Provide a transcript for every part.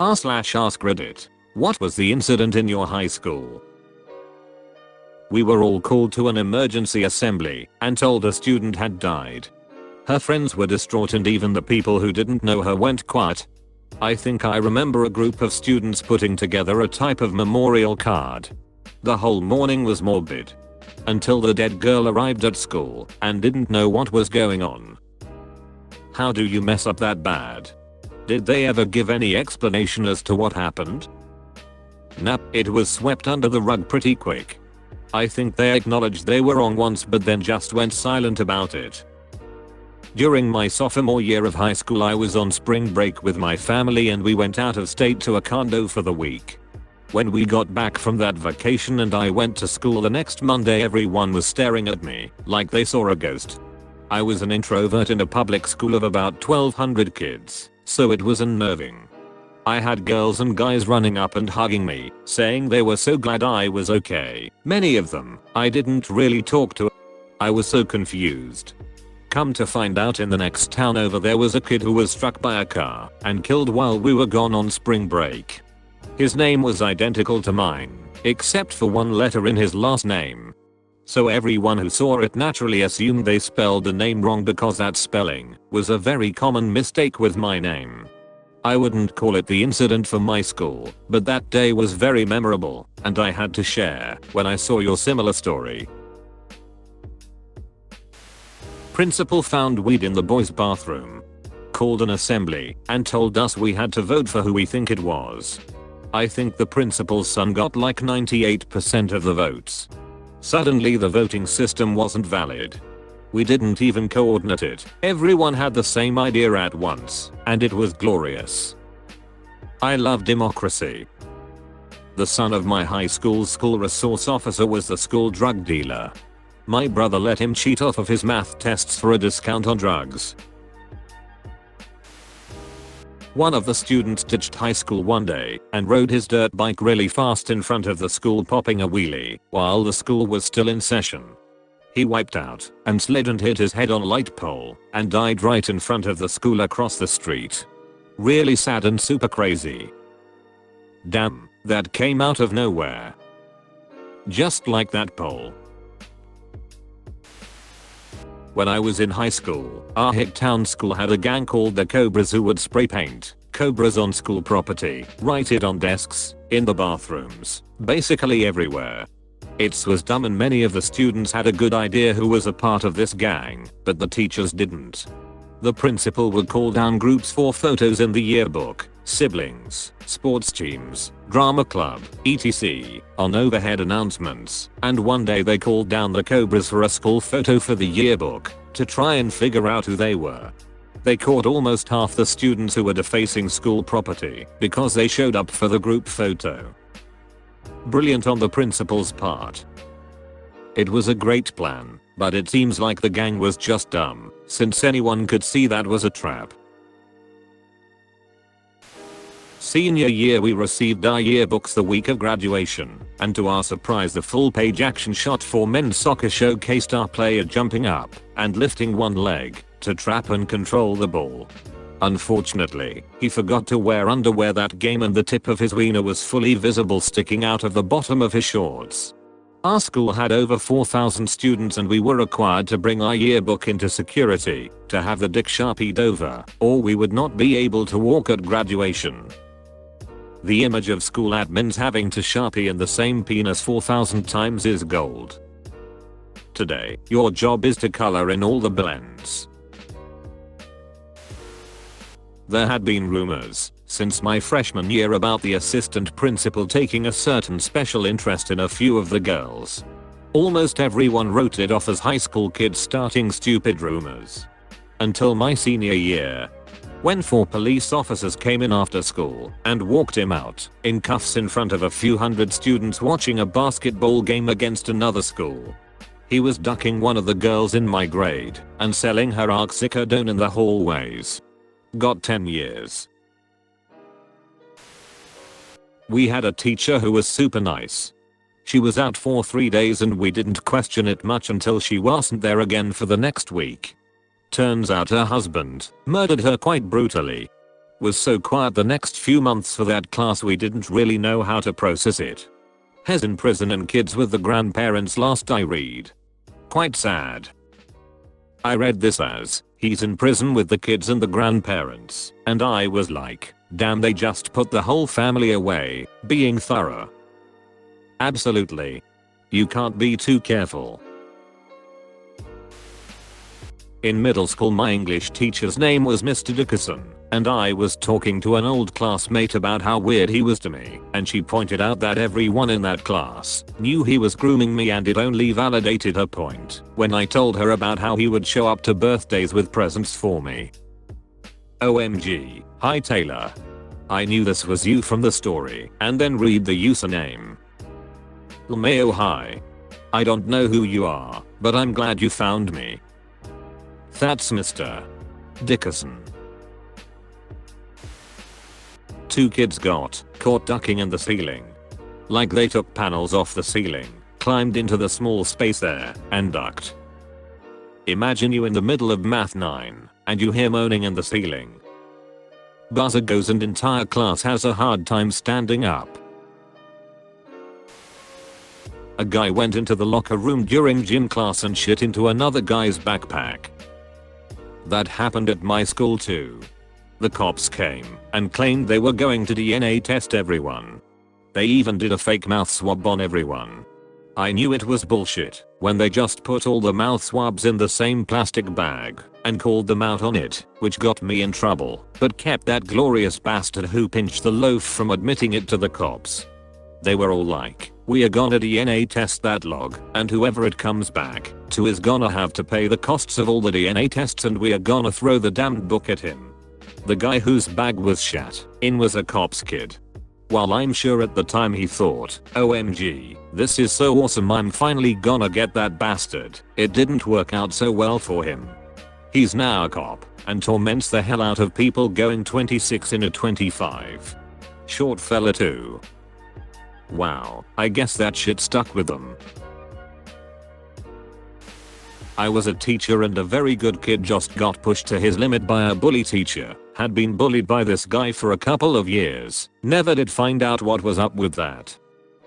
r/AskReddit. What was the incident in your high school? We were all called to an emergency assembly and told a student had died. Her friends were distraught and even the people who didn't know her went quiet. I think I remember a group of students putting together a type of memorial card. The whole morning was morbid. Until the dead girl arrived at school and didn't know what was going on. How do you mess up that bad? Did they ever give any explanation as to what happened? Nah, it was swept under the rug pretty quick. I think they acknowledged they were wrong once but then just went silent about it. During my sophomore year of high school I was on spring break with my family and we went out of state to a condo for the week. When we got back from that vacation and I went to school the next Monday, everyone was staring at me like they saw a ghost. I was an introvert in a public school of about 1,200 kids, so it was unnerving. I had girls and guys running up and hugging me, saying they were so glad I was okay. Many of them I didn't really talk to. I was so confused. Come to find out, in the next town over there was a kid who was struck by a car and killed while we were gone on spring break. His name was identical to mine, except for one letter in his last name. So everyone who saw it naturally assumed they spelled the name wrong because that spelling was a very common mistake with my name. I wouldn't call it the incident for my school, but that day was very memorable and I had to share when I saw your similar story. Principal found weed in the boys' bathroom. Called an assembly and told us we had to vote for who we think it was. I think the principal's son got like 98% of the votes. Suddenly the voting system wasn't valid. We didn't even coordinate it. Everyone had the same idea at once, and it was glorious. I love democracy. The son of my high school's school resource officer was the school drug dealer. My brother let him cheat off of his math tests for a discount on drugs. One of the students ditched high school one day and rode his dirt bike really fast in front of the school, popping a wheelie while the school was still in session. He wiped out and slid and hit his head on a light pole and died right in front of the school across the street. Really sad and super crazy. Damn, that came out of nowhere. Just like that pole. When I was in high school, our Hicktown school had a gang called the Cobras who would spray paint cobras on school property, write it on desks, in the bathrooms, basically everywhere. It was dumb and many of the students had a good idea who was a part of this gang, but the teachers didn't. The principal would call down groups for photos in the yearbook, siblings, sports teams, drama club, etc. on overhead announcements, and one day they called down the Cobras for a school photo for the yearbook to try and figure out who they were. They caught almost half the students who were defacing school property because they showed up for the group photo. Brilliant on the principal's part. It was a great plan, but it seems like the gang was just dumb, since anyone could see that was a trap. Senior year, we received our yearbooks the week of graduation, and to our surprise the full-page action shot for men's soccer showcased our player jumping up and lifting one leg to trap and control the ball. Unfortunately, he forgot to wear underwear that game and the tip of his wiener was fully visible sticking out of the bottom of his shorts. Our school had over 4,000 students and we were required to bring our yearbook into security to have the dick sharpied over, or we would not be able to walk at graduation. The image of school admins having to sharpie in the same penis 4,000 times is gold. Today, your job is to color in all the blends. There had been rumors since my freshman year about the assistant principal taking a certain special interest in a few of the girls. Almost everyone wrote it off as high school kids starting stupid rumors. Until my senior year, when 4 police officers came in after school and walked him out in cuffs in front of a few hundred students watching a basketball game against another school. He was ducking one of the girls in my grade and selling her oxycodone in the hallways. Got 10 years. We had a teacher who was super nice. She was out for 3 days and we didn't question it much until she wasn't there again for the next week. Turns out her husband murdered her quite brutally. Was so quiet the next few months for that class we didn't really know how to process it. Hes in prison and kids with the grandparents last I read. Quite sad. I read this as, he's in prison with the kids and the grandparents, and I was like, damn, they just put the whole family away, being thorough. Absolutely. You can't be too careful. In middle school my English teacher's name was Mr. Dickerson, and I was talking to an old classmate about how weird he was to me, and she pointed out that everyone in that class knew he was grooming me, and it only validated her point when I told her about how he would show up to birthdays with presents for me. OMG, hi Taylor. I knew this was you from the story, and then read the username. Lmao hi. I don't know who you are, but I'm glad you found me. That's Mr. Dickerson. Two kids got caught ducking in the ceiling. Like they took panels off the ceiling, climbed into the small space there, and ducked. Imagine you in the middle of Math 9, and you hear moaning in the ceiling. Buzzer goes and entire class has a hard time standing up. A guy went into the locker room during gym class and shit into another guy's backpack. That happened at my school too. The cops came and claimed they were going to DNA test everyone. They even did a fake mouth swab on everyone. I knew it was bullshit when they just put all the mouth swabs in the same plastic bag and called them out on it, which got me in trouble, but kept that glorious bastard who pinched the loaf from admitting it to the cops. They were all like, we are gonna DNA test that log, and whoever it comes back to is gonna have to pay the costs of all the DNA tests, and we are gonna throw the damned book at him. The guy whose bag was shat in was a cop's kid. While I'm sure at the time he thought, OMG, this is so awesome, I'm finally gonna get that bastard, it didn't work out so well for him. He's now a cop and torments the hell out of people going 26 in a 25. Short fella too. Wow, I guess that shit stuck with them. I was a teacher and a very good kid just got pushed to his limit by a bully teacher. Had been bullied by this guy for a couple of years. Never did find out what was up with that.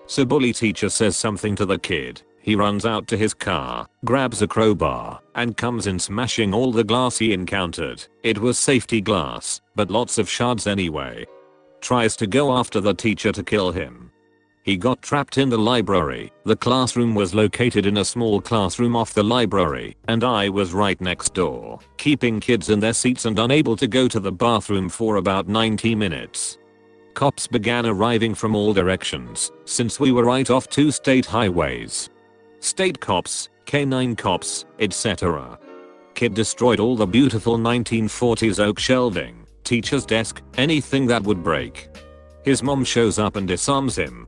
So bully teacher says something to the kid. He runs out to his car, grabs a crowbar, and comes in smashing all the glass he encountered. It was safety glass, but lots of shards anyway. Tries to go after the teacher to kill him. He got trapped in the library. The classroom was located in a small classroom off the library, and I was right next door, keeping kids in their seats and unable to go to the bathroom for about 90 minutes. Cops began arriving from all directions, since we were right off two state highways. State cops, canine cops, etc. Kid destroyed all the beautiful 1940s oak shelving, teacher's desk, anything that would break. His mom shows up and disarms him.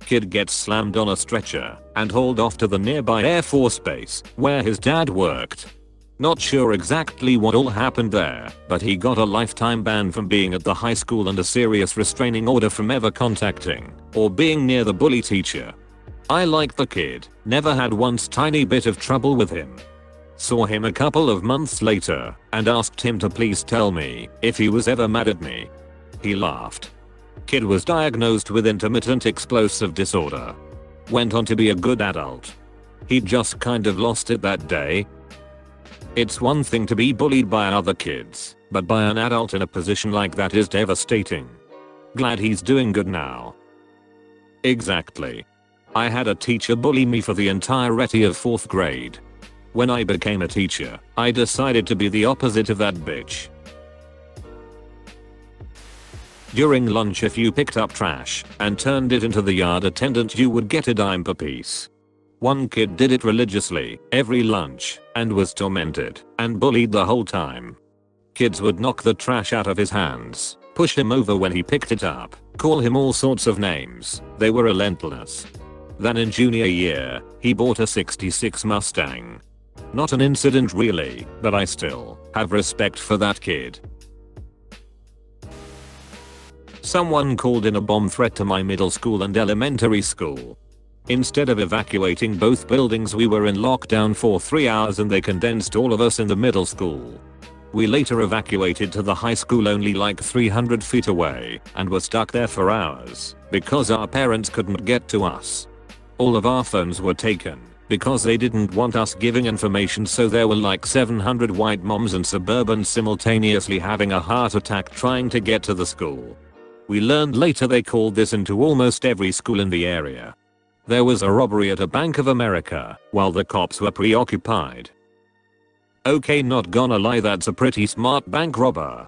Kid gets slammed on a stretcher and hauled off to the nearby Air Force Base where his dad worked. Not sure exactly what all happened there, but he got a lifetime ban from being at the high school and a serious restraining order from ever contacting or being near the bully teacher. I liked the kid, never had once tiny bit of trouble with him. Saw him a couple of months later and asked him to please tell me if he was ever mad at me. He laughed. Kid was diagnosed with intermittent explosive disorder. Went on to be a good adult. He just kind of lost it that day. It's one thing to be bullied by other kids, but by an adult in a position like that is devastating. Glad he's doing good now. Exactly. I had a teacher bully me for the entirety of 4th grade. When I became a teacher, I decided to be the opposite of that bitch. During lunch, if you picked up trash and turned it into the yard attendant, you would get a dime per piece. One kid did it religiously every lunch and was tormented and bullied the whole time. Kids would knock the trash out of his hands, push him over when he picked it up, call him all sorts of names. They were relentless. Then in junior year, he bought a '66 Mustang. Not an incident really, but I still have respect for that kid. Someone called in a bomb threat to my middle school and elementary school. Instead of evacuating both buildings, we were in lockdown for 3 hours and they condensed all of us in the middle school. We later evacuated to the high school only like 300 feet away and were stuck there for hours because our parents couldn't get to us. All of our phones were taken because they didn't want us giving information, so there were like 700 white moms and suburbans simultaneously having a heart attack trying to get to the school. We learned later they called this into almost every school in the area. There was a robbery at a Bank of America while the cops were preoccupied. Okay, not gonna lie, that's a pretty smart bank robber.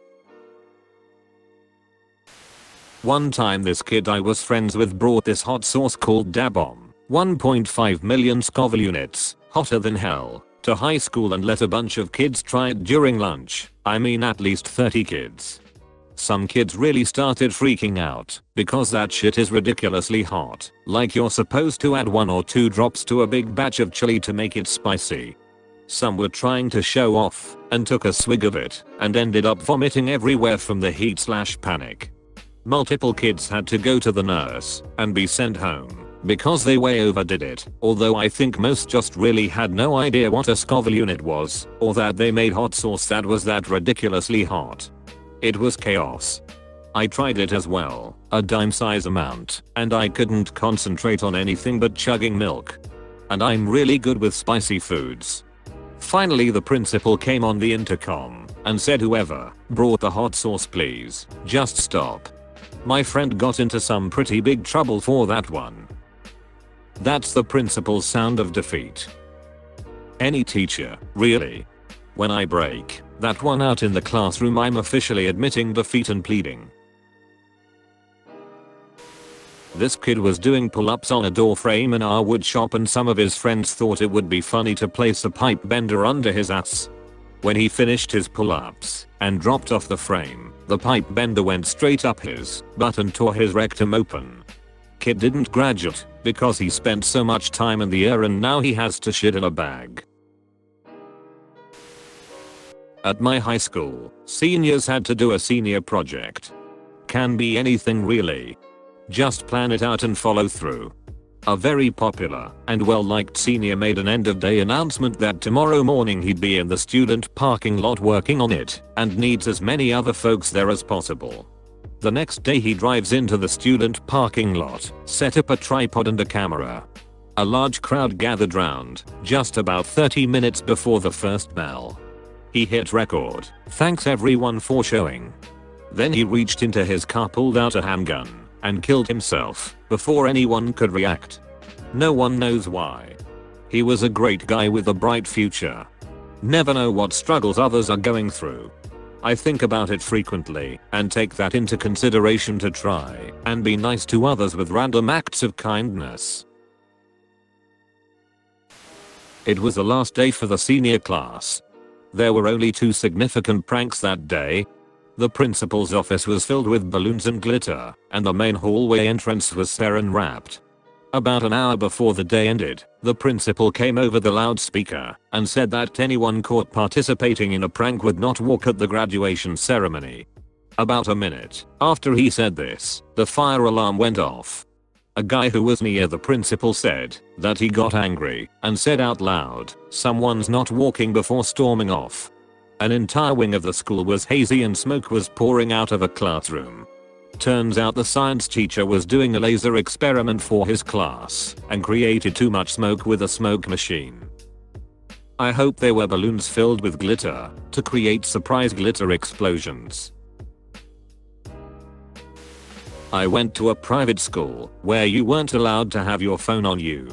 One time this kid I was friends with brought this hot sauce called Da Bomb, 1.5 million Scoville units, hotter than hell, to high school and let a bunch of kids try it during lunch. I mean at least 30 kids. Some kids really started freaking out because that shit is ridiculously hot, like you're supposed to add 1 or 2 drops to a big batch of chili to make it spicy. Some were trying to show off and took a swig of it and ended up vomiting everywhere from the heat/panic. Multiple kids had to go to the nurse and be sent home because they way overdid it, although I think most just really had no idea what a Scoville unit was or that they made hot sauce that was that ridiculously hot. It was chaos. I tried it as well, a dime size amount, and I couldn't concentrate on anything but chugging milk. And I'm really good with spicy foods. Finally the principal came on the intercom and said, whoever brought the hot sauce, please just stop. My friend got into some pretty big trouble for that one. That's the principal's sound of defeat. Any teacher, really. When I break that one out in the classroom, I'm officially admitting defeat and pleading. This kid was doing pull-ups on a door frame in our wood shop, and some of his friends thought it would be funny to place a pipe bender under his ass. When he finished his pull-ups and dropped off the frame, the pipe bender went straight up his butt and tore his rectum open. Kid didn't graduate because he spent so much time in the air and now he has to shit in a bag. At my high school, seniors had to do a senior project. Can be anything really. Just plan it out and follow through. A very popular and well-liked senior made an end-of-day announcement that tomorrow morning he'd be in the student parking lot working on it and needs as many other folks there as possible. The next day he drives into the student parking lot, set up a tripod and a camera. A large crowd gathered round just about 30 minutes before the first bell. He hit record, thanks everyone for showing. Then he reached into his car, pulled out a handgun, and killed himself before anyone could react. No one knows why. He was a great guy with a bright future. Never know what struggles others are going through. I think about it frequently and take that into consideration to try and be nice to others with random acts of kindness. It was the last day for the senior class. There were only 2 significant pranks that day. The principal's office was filled with balloons and glitter, and the main hallway entrance was saran wrapped. About an hour before the day ended, the principal came over the loudspeaker and said that anyone caught participating in a prank would not walk at the graduation ceremony. About a minute after he said this, the fire alarm went off. A guy who was near the principal said that he got angry and said out loud, "Someone's not walking," before storming off. An entire wing of the school was hazy and smoke was pouring out of a classroom. Turns out the science teacher was doing a laser experiment for his class and created too much smoke with a smoke machine. I hope there were balloons filled with glitter to create surprise glitter explosions. I went to a private school where you weren't allowed to have your phone on you.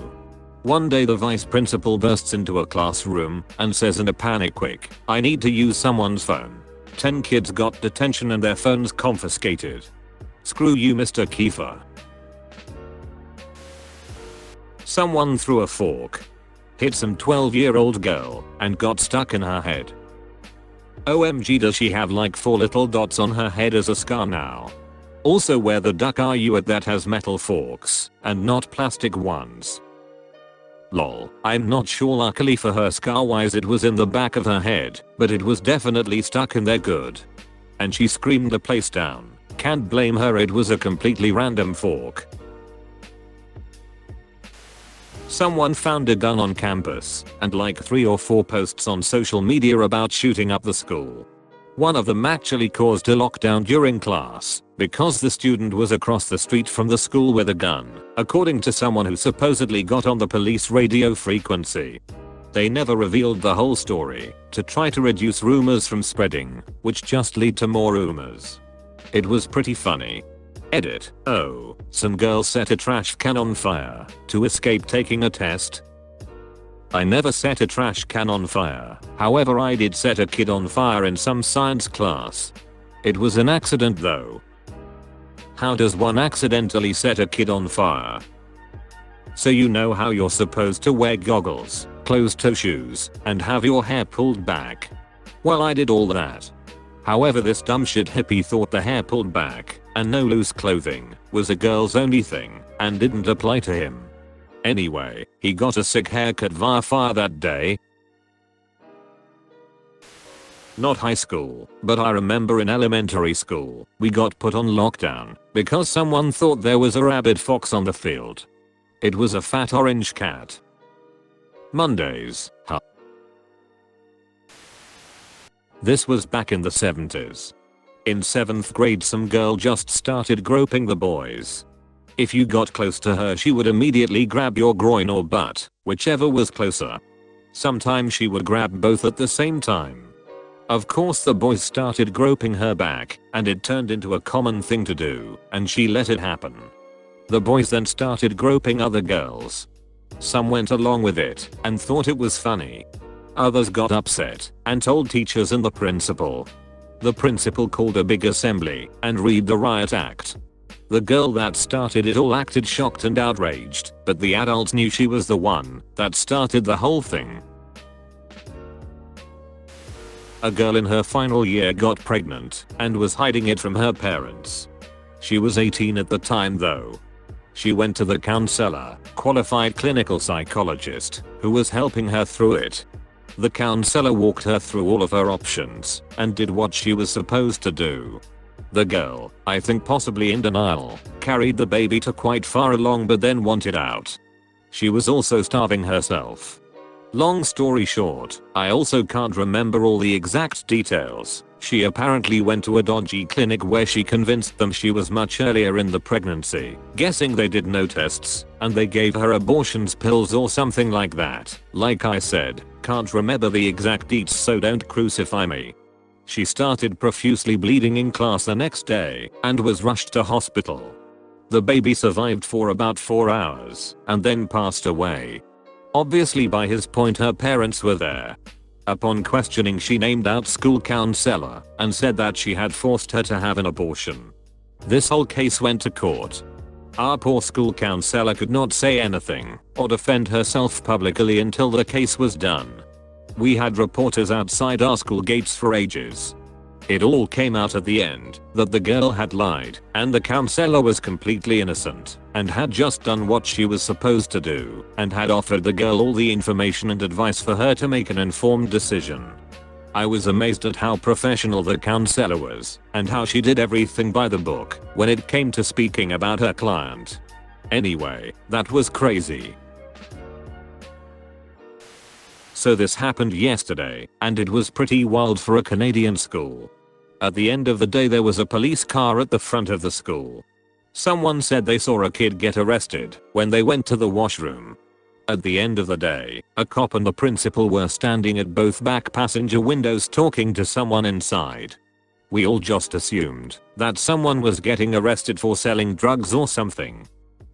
One day the vice principal bursts into a classroom and says in a panic, "Quick, I need to use someone's phone." 10 kids got detention and their phones confiscated. Screw you, Mr. Kiefer. Someone threw a fork, hit some 12-year-old girl, and got stuck in her head. OMG, does she have like 4 little dots on her head as a scar now? Also, where the duck are you at that has metal forks and not plastic ones? Lol, I'm not sure, luckily for her, scar-wise it was in the back of her head, but it was definitely stuck in there good. And she screamed the place down. Can't blame her, it was a completely random fork. Someone found a gun on campus and like 3 or 4 posts on social media about shooting up the school. One of them actually caused a lockdown during class because the student was across the street from the school with a gun, according to someone who supposedly got on the police radio frequency. They never revealed the whole story to try to reduce rumors from spreading, which just lead to more rumors. It was pretty funny. Edit. Oh, some girl set a trash can on fire to escape taking a test. I never set a trash can on fire, however I did set a kid on fire in some science class. It was an accident though. How does one accidentally set a kid on fire? So you know how you're supposed to wear goggles, closed-toe shoes, and have your hair pulled back. Well, I did all that. However, this dumb shit hippie thought the hair pulled back and no loose clothing was a girl's only thing and didn't apply to him. Anyway, he got a sick haircut via fire that day. Not high school, but I remember in elementary school, we got put on lockdown because someone thought there was a rabid fox on the field. It was a fat orange cat. Mondays, huh? This was back in the 70s. In 7th grade, some girl just started groping the boys. If you got close to her, she would immediately grab your groin or butt, whichever was closer. Sometimes she would grab both at the same time. Of course, the boys started groping her back, and it turned into a common thing to do, and she let it happen. The boys then started groping other girls. Some went along with it and thought it was funny. Others got upset and told teachers and the principal. The principal called a big assembly and read the riot act. The girl that started it all acted shocked and outraged, but the adults knew she was the one that started the whole thing. A girl in her final year got pregnant and was hiding it from her parents. She was 18 at the time though. She went to the counselor, qualified clinical psychologist, who was helping her through it. The counselor walked her through all of her options and did what she was supposed to do. The girl, I think possibly in denial, carried the baby to quite far along but then wanted out. She was also starving herself. Long story short, I also can't remember all the exact details. She apparently went to a dodgy clinic where she convinced them she was much earlier in the pregnancy, guessing they did no tests, and they gave her abortions pills or something like that. Like I said, can't remember the exact deets, so don't crucify me. She started profusely bleeding in class the next day and was rushed to hospital. The baby survived for about 4 hours and then passed away. Obviously by his point her parents were there. Upon questioning, she named out school counselor and said that she had forced her to have an abortion. This whole case went to court. Our poor school counselor could not say anything or defend herself publicly until the case was done. We had reporters outside our school gates for ages. It all came out at the end that the girl had lied and the counselor was completely innocent and had just done what she was supposed to do and had offered the girl all the information and advice for her to make an informed decision. I was amazed at how professional the counselor was and how she did everything by the book when it came to speaking about her client. Anyway, that was crazy. So this happened yesterday, and it was pretty wild for a Canadian school. At the end of the day there was a police car at the front of the school. Someone said they saw a kid get arrested when they went to the washroom. At the end of the day, a cop and the principal were standing at both back passenger windows talking to someone inside. We all just assumed that someone was getting arrested for selling drugs or something.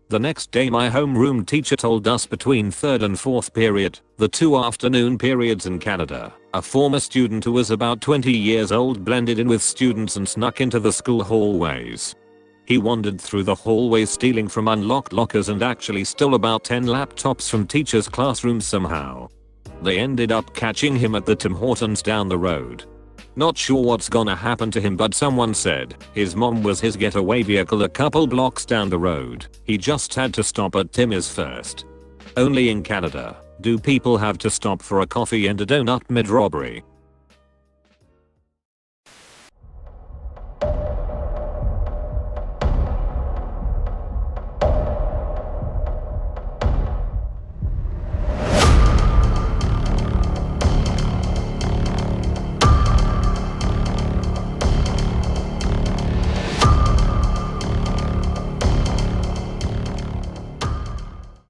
The next day my homeroom teacher told us between 3rd and 4th period, the 2 afternoon periods in Canada, a former student who was about 20 years old blended in with students and snuck into the school hallways. He wandered through the hallways stealing from unlocked lockers and actually stole about 10 laptops from teachers' classrooms somehow. They ended up catching him at the Tim Hortons down the road. Not sure what's gonna happen to him, but someone said his mom was his getaway vehicle a couple blocks down the road. He just had to stop at Timmy's first. Only in Canada do people have to stop for a coffee and a donut mid-robbery.